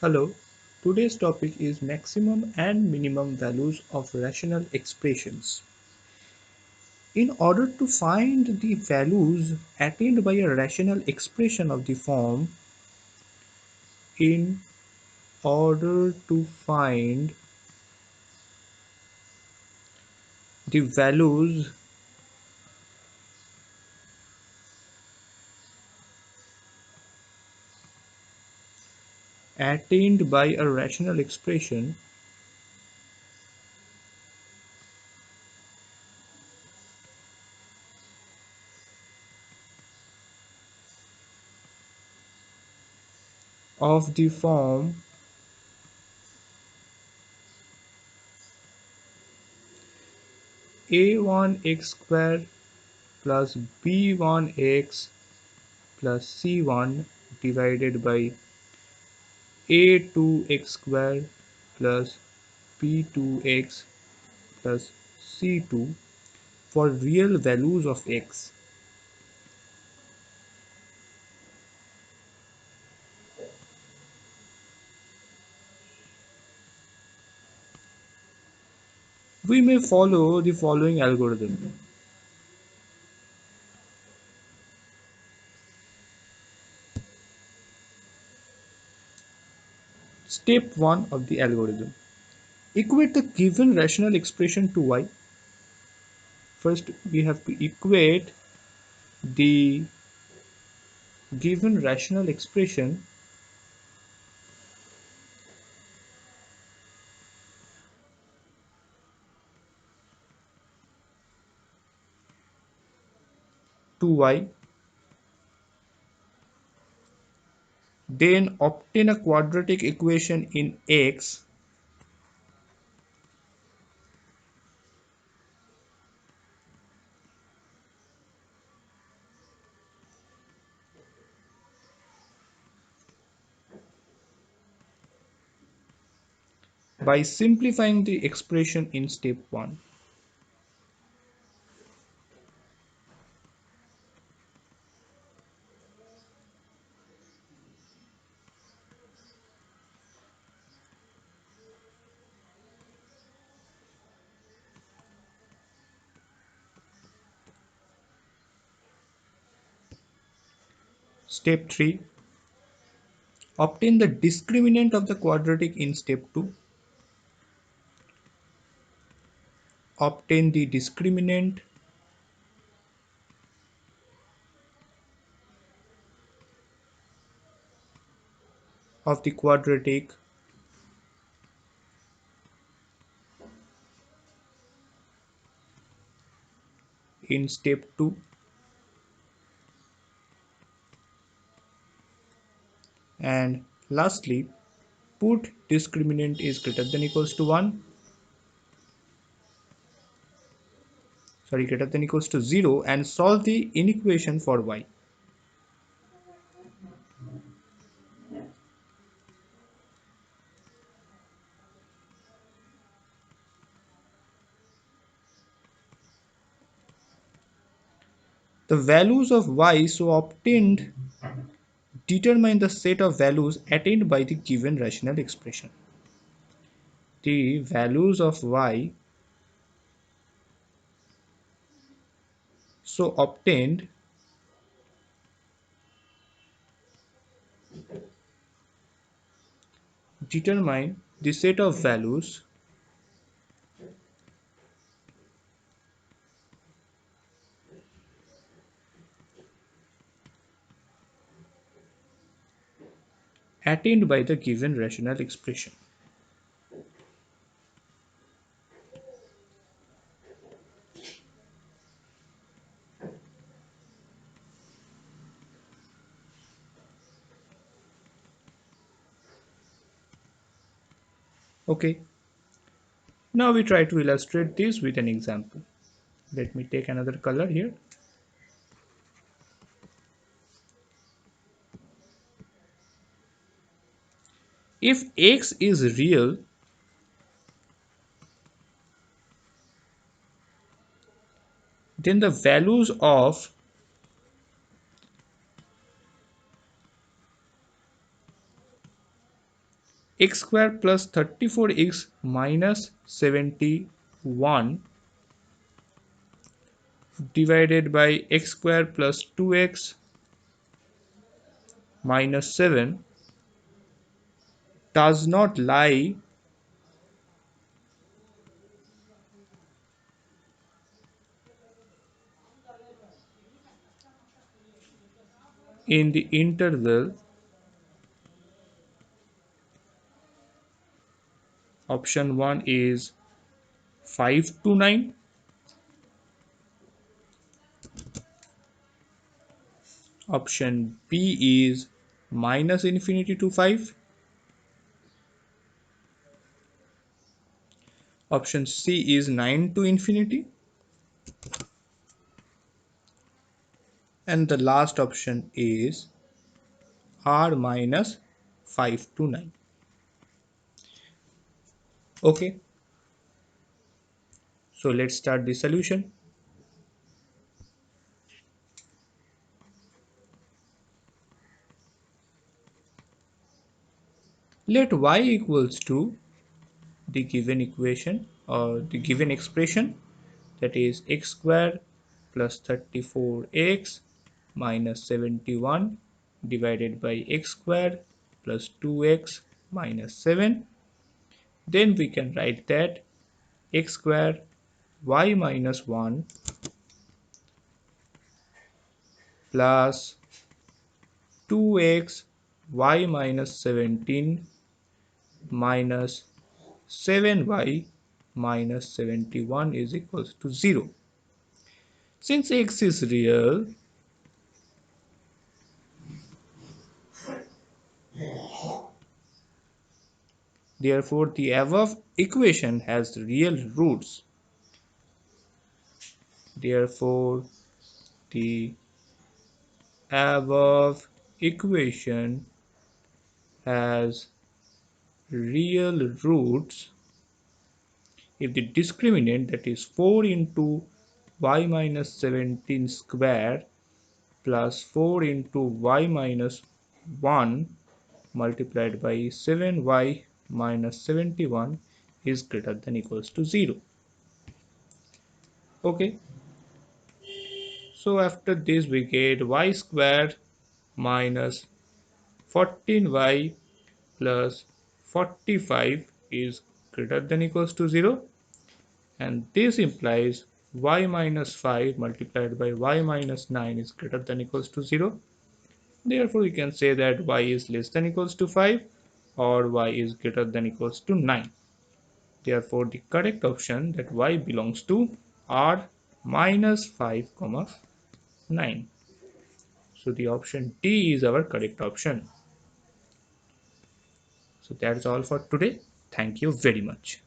Hello, today's topic is maximum and minimum values of rational expressions. In order to find the values attained by a rational expression of the form, in order to find the values attained by a rational expression of the form a1x squared plus b1x plus c1 divided by a2x squared plus b2x plus c2 for real values of x. We may follow the following algorithm. Step 1 of the algorithm. Equate the given rational expression to y. First, we have to equate the given rational expression to y, then obtain a quadratic equation in x by simplifying the expression in step 1. Step 3. Obtain the discriminant of the quadratic in step 2. Obtain the discriminant of the quadratic in step 2, and lastly put discriminant is greater than equals to 1, greater than equals to 0, and solve the inequation for y. The values of y so obtained determine the set of values attained by the given rational expression. The values of y so obtained determine the set of values attained by the given rational expression. Okay, now we try to illustrate this with an example. Let me take another color here. If x is real, then the values of x square plus 34x minus 71 divided by x square plus 2x minus 7 does not lie in the interval. Option 1 is 5 to 9. Option B is minus infinity to 5. Option C is 9 to infinity. And the last option is R minus 5 to 9. Okay, so let's start the solution. Let y equals to the given equation or the given expression, that is x square plus 34x minus 71 divided by x square plus 2x minus 7. Then we can write that x square y minus 1 plus 2x y minus 17 minus 7y minus 71 is equals to 0. Since x is real, therefore the above equation has real roots. Therefore the above equation has real roots if the discriminant, that is 4 into y minus 17 square plus 4 into y minus 1 multiplied by 7y minus 71 is greater than equals to 0. Okay, so after this we get y square minus 14y plus 45 is greater than equals to 0, and this implies y minus 5 multiplied by y minus 9 is greater than equals to 0. Therefore we can say that y is less than equals to 5 or y is greater than equals to 9. Therefore the correct option, that y belongs to R minus 5 comma 9. So the option D is our correct option. So that's all for today. Thank you very much.